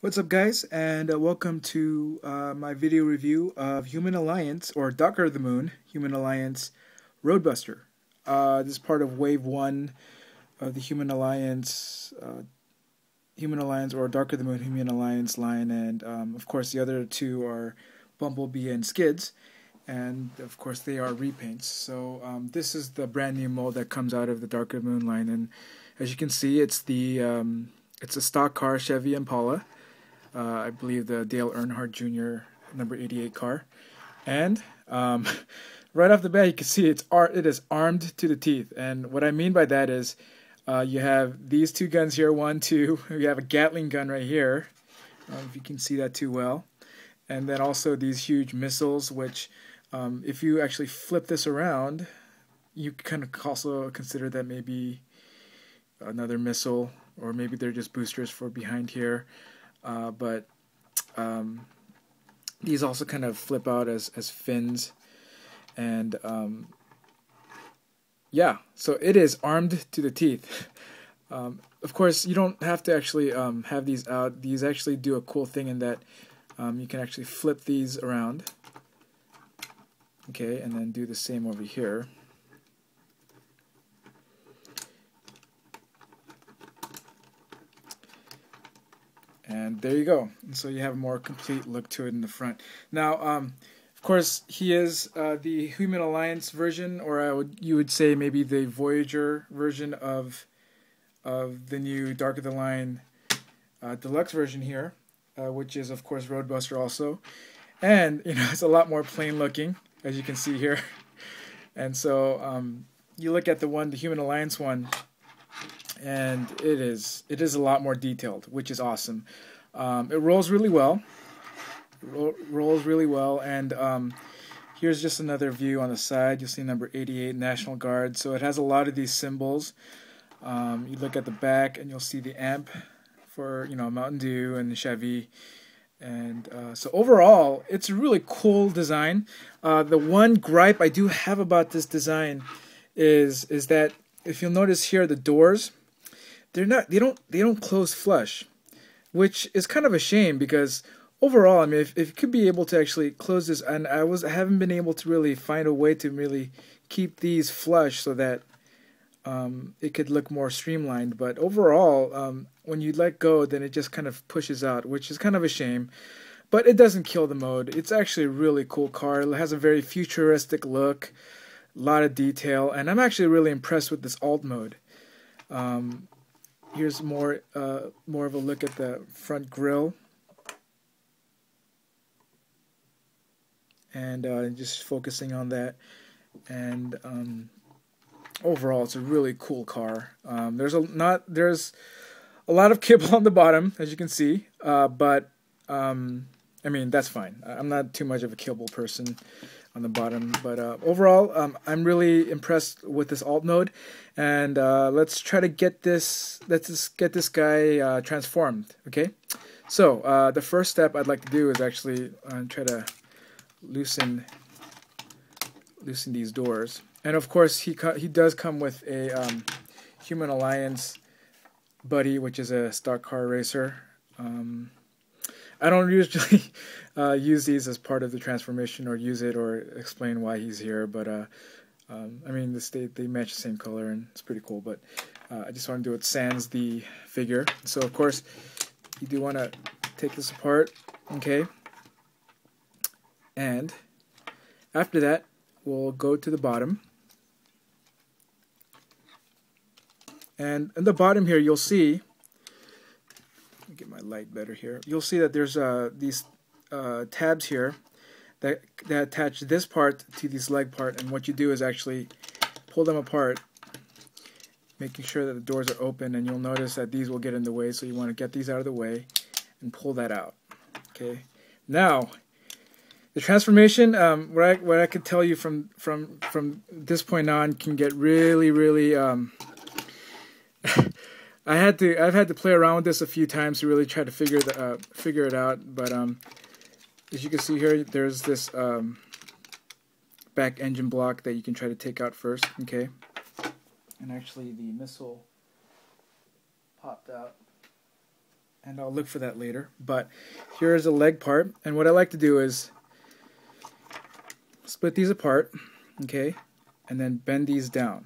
What's up, guys, and welcome to my video review of Human Alliance, or Darker of the Moon, Human Alliance Roadbuster. This is part of Wave 1 of the Human Alliance, or Darker of the Moon, Human Alliance line, and of course the other two are Bumblebee and Skids, and of course they are repaints. So this is the brand new mold that comes out of the Darker of the Moon line, and as you can see, it's a stock car, Chevy Impala. I believe the Dale Earnhardt Jr. number 88 car, and right off the bat you can see it is armed to the teeth. And what I mean by that is you have these two guns here, one, two. You have a Gatling gun right here, if you can see that too well, and then also these huge missiles, which if you actually flip this around, you kind of also consider that maybe another missile, or maybe they're just boosters for behind here. But these also kind of flip out as fins, and yeah, so it is armed to the teeth. Of course, you don't have to actually have these out. These actually do a cool thing in that you can actually flip these around, okay, and then do the same over here. And there you go. And so you have a more complete look to it in the front. Now, of course, he is the Human Alliance version, or you would say maybe the Voyager version of the new Dark of the Line deluxe version here, which is of course Roadbuster also. And it's a lot more plain looking, as you can see here. And so you look at the Human Alliance one, and it is a lot more detailed, which is awesome. It rolls really well. And here's just another view on the side. You'll see number 88, National Guard. So it has a lot of these symbols. You look at the back, and you'll see the amp for Mountain Dew and Chevy. And so overall, it's a really cool design. The one gripe I do have about this design is that if you'll notice here, the doors, they don't close flush, which is kind of a shame, because overall, I mean, if you could be able to actually close this, and I haven't been able to really find a way to really keep these flush so that it could look more streamlined. But overall, when you let go, then it just kind of pushes out, which is kind of a shame. But it doesn't kill the mode. It's actually a really cool car. It has a very futuristic look, a lot of detail, and I'm actually really impressed with this alt mode. Here's more of a look at the front grille, and just focusing on that. And overall, it's a really cool car. There's a lot of kibble on the bottom, as you can see, but I mean, that's fine. I'm not too much of a kibble person on the bottom, but overall, I'm really impressed with this alt mode, and let's try to get this guy transformed. Okay, so the first step I'd like to do is actually try to loosen these doors, and of course he does come with a Human Alliance buddy, which is a stock car racer. I don't usually use these as part of the transformation, or use it, or explain why he's here, but I mean, they match the same color, and it's pretty cool. But I just want to do it sans the figure. So of course, you do want to take this apart, okay? And after that, we'll go to the bottom. And in the bottom here, you'll see, let me get my light better here. You'll see that there's these tabs here that attach this part to this leg part, and what you do is actually pull them apart, making sure that the doors are open, and you'll notice that these will get in the way, so you want to get these out of the way and pull that out. Okay, now the transformation, what I could tell you from this point on, can get really I've had to play around with this a few times to really try to figure it out. But as you can see here, there's this back engine block that you can try to take out first. Okay, and actually the missile popped out, and I'll look for that later. But here is the leg part, and what I like to do is split these apart, okay, and then bend these down,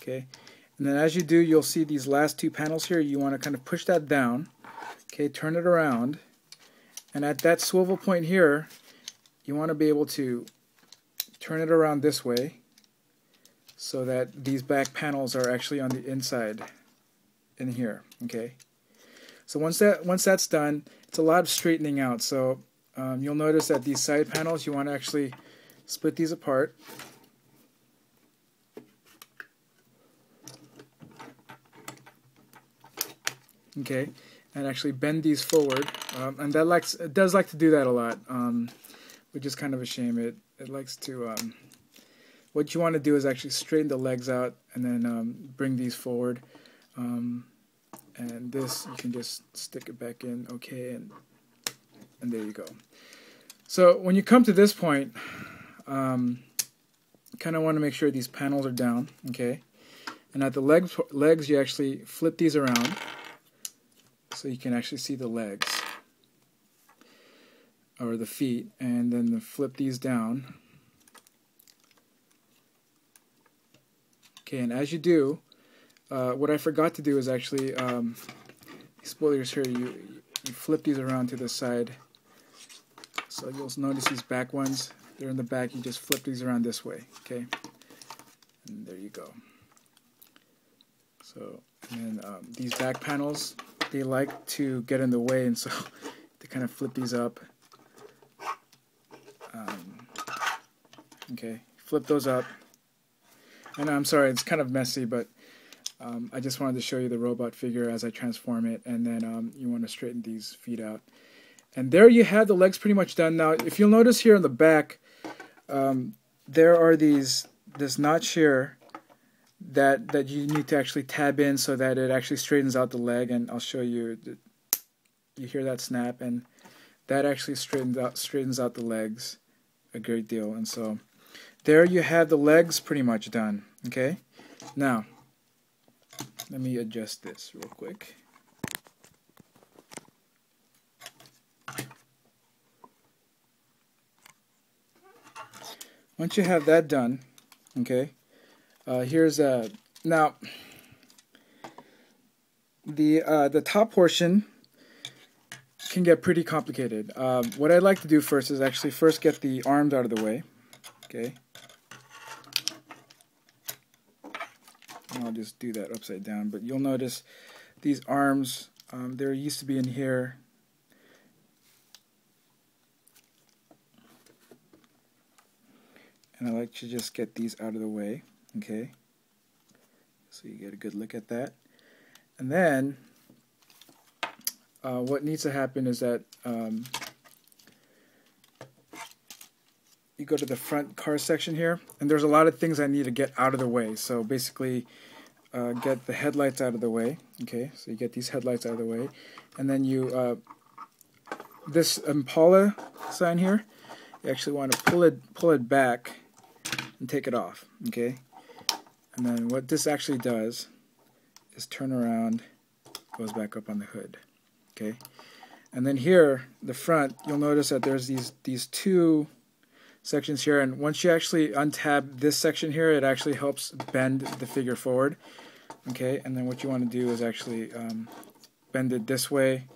okay. And then as you do, you'll see these last two panels here. You want to kind of push that down, okay, turn it around, and at that swivel point here, you want to be able to turn it around this way so that these back panels are actually on the inside in here, okay. So once that's done, it's a lot of straightening out. So you'll notice that these side panels, you want to actually split these apart. Okay, and actually bend these forward, and it does like to do that a lot, which is kind of a shame. It likes to. What you want to do is actually straighten the legs out, and then bring these forward, and this you can just stick it back in, okay, and there you go. So when you come to this point, you kind of want to make sure these panels are down, okay, and at the legs you actually flip these around. So you can actually see the legs, or the feet, and then flip these down. Okay, and as you do, what I forgot to do is actually, spoilers here, you flip these around to the side. So you'll notice these back ones, they're in the back, you just flip these around this way, okay? And there you go. So, and then these back panels, they like to get in the way, and so they kind of flip these up. Okay, flip those up. And I'm sorry, it's kind of messy, but I just wanted to show you the robot figure as I transform it, and then you want to straighten these feet out. And there you have the legs pretty much done. Now, if you'll notice here on the back, there are this notch here that you need to actually tab in so that it actually straightens out the leg, and I'll show you. You hear that snap, and that actually straightens out the legs a great deal. And so there you have the legs pretty much done. Okay, now let me adjust this real quick. Once you have that done, okay, here's now the top portion can get pretty complicated. What I'd like to do first is actually first get the arms out of the way, okay. And I'll just do that upside down, but you'll notice these arms, there used to be in here. And I like to just get these out of the way, okay? So you get a good look at that. And then what needs to happen is that you go to the front car section here, and there's a lot of things I need to get out of the way. So basically get the headlights out of the way, okay? So you get these headlights out of the way. And then you, this Impala sign here, you actually want to pull it back and take it off, okay? And then what this actually does is turn around, goes back up on the hood, okay? And then here, the front, you'll notice that there's these two sections here, and once you actually untab this section here, it actually helps bend the figure forward, okay? And then what you want to do is actually bend it this way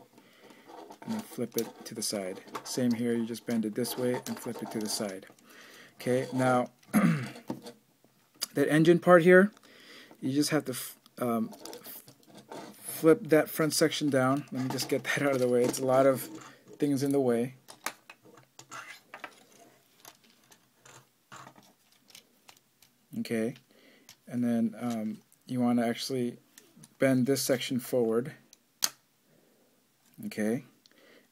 and then flip it to the side. Same here, you just bend it this way and flip it to the side. Okay, now that engine part here, you just have to flip that front section down. Let me just get that out of the way. It's a lot of things in the way. Okay, and then you want to actually bend this section forward. Okay,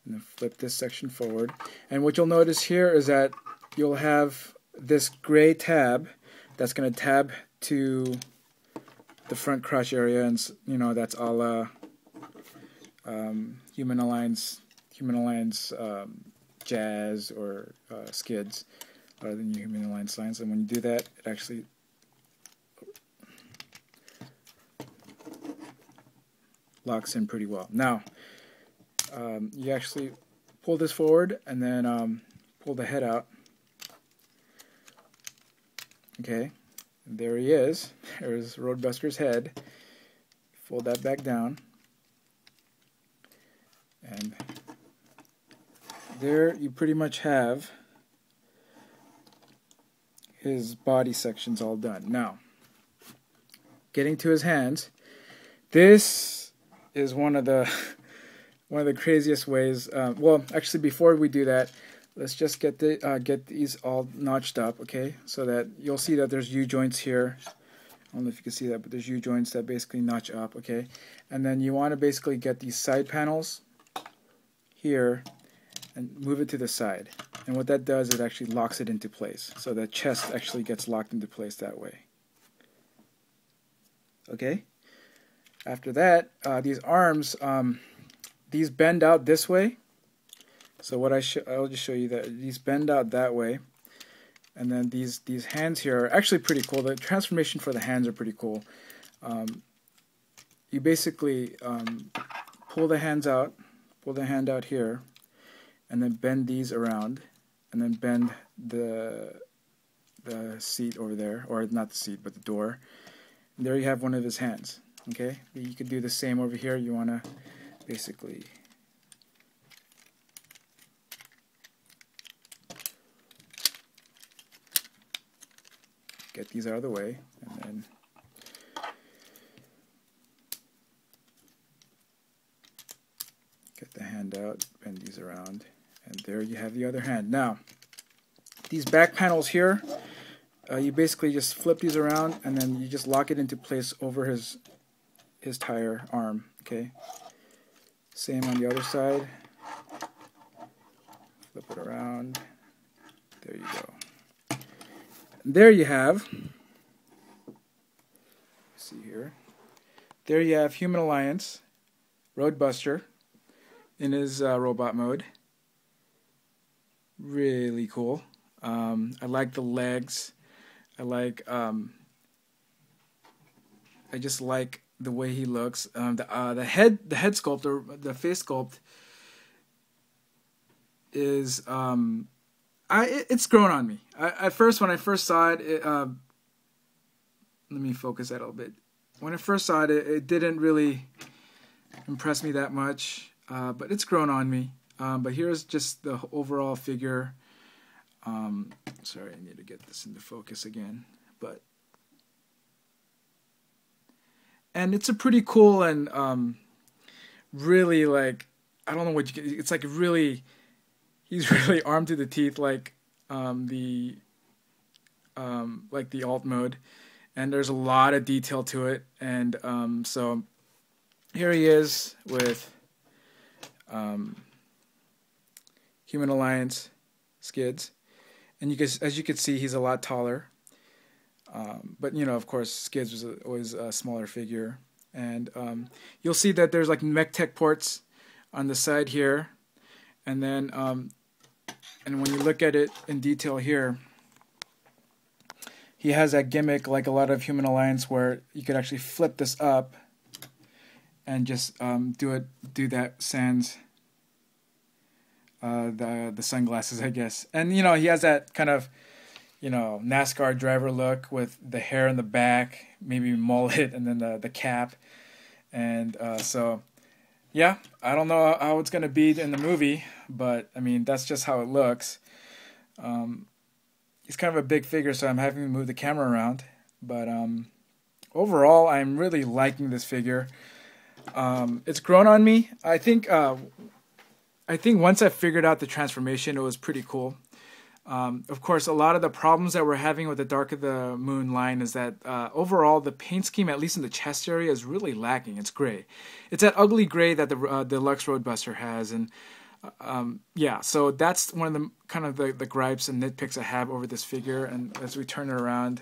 and then flip this section forward. And what you'll notice here is that you'll have this gray tab that's going to tab to the front crotch area, and you know that's a la Human Alliance Jazz or Skids, rather than Human Alliance lines. And when you do that, it actually locks in pretty well. Now, you actually pull this forward and then pull the head out. Okay, and there he is. There's Roadbuster's head. Fold that back down. And there you pretty much have his body sections all done. Now, getting to his hands, this is one of the craziest ways. Well, actually, before we do that, let's just get these all notched up, okay? So that you'll see that there's U-joints here. I don't know if you can see that, but there's U-joints that basically notch up, okay? And then you want to basically get these side panels here and move it to the side. And what that does, it actually locks it into place. So the chest actually gets locked into place that way. Okay? After that, these arms, these bend out this way. So what I'll just show you that these bend out that way, and then these hands here are actually pretty cool. The transformation for the hands are pretty cool. You basically pull the hand out here, and then bend these around, and then bend the seat over there, or not the seat, but the door. And there you have one of his hands. Okay, you could do the same over here. You want to basically get these out of the way, and then get the hand out, bend these around, and there you have the other hand. Now, these back panels here, you basically just flip these around, and then you just lock it into place over his tire arm. Okay. Same on the other side. Flip it around. There you go. There you have, see here, there you have Human Alliance, Roadbuster, in his robot mode. Really cool. I like the legs. I just like the way he looks. The head sculpt, or the face sculpt, is it's grown on me. At first, when I first saw it, let me focus that a little bit. When I first saw it, it didn't really impress me that much, but it's grown on me. But here's just the overall figure. Sorry, I need to get this into focus again. And it's a pretty cool and really, like, I don't know what you get. It's like really, he's really armed to the teeth, like the alt mode, and there's a lot of detail to it. And so here he is with Human Alliance skids, and as you can see, he's a lot taller. But you know, of course, Skids was always a smaller figure, and you'll see that there's like mech tech ports on the side here, and then and when you look at it in detail here, he has that gimmick like a lot of Human Alliance where you could actually flip this up and just do that sans the sunglasses, I guess. And you know, he has that kind of, you know, NASCAR driver look with the hair in the back, maybe mullet, and then the cap. And so, yeah, I don't know how it's going to be in the movie, but, I mean, that's just how it looks. He's kind of a big figure, so I'm having to move the camera around. But overall, I'm really liking this figure. It's grown on me. I think once I figured out the transformation, it was pretty cool. Of course, a lot of the problems that we're having with the Dark of the Moon line is that overall the paint scheme, at least in the chest area, is really lacking. It's gray. It's that ugly gray that the Deluxe Roadbuster has, and yeah, so that's one of the kind of the gripes and nitpicks I have over this figure. And as we turn it around,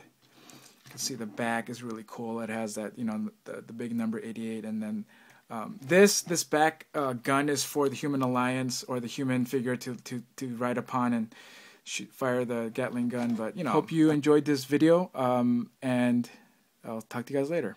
you can see the back is really cool. It has that, you know, the big number 88, and then this back gun is for the Human Alliance or the human figure to ride upon and fire the Gatling gun. But, you know, hope you enjoyed this video, and I'll talk to you guys later.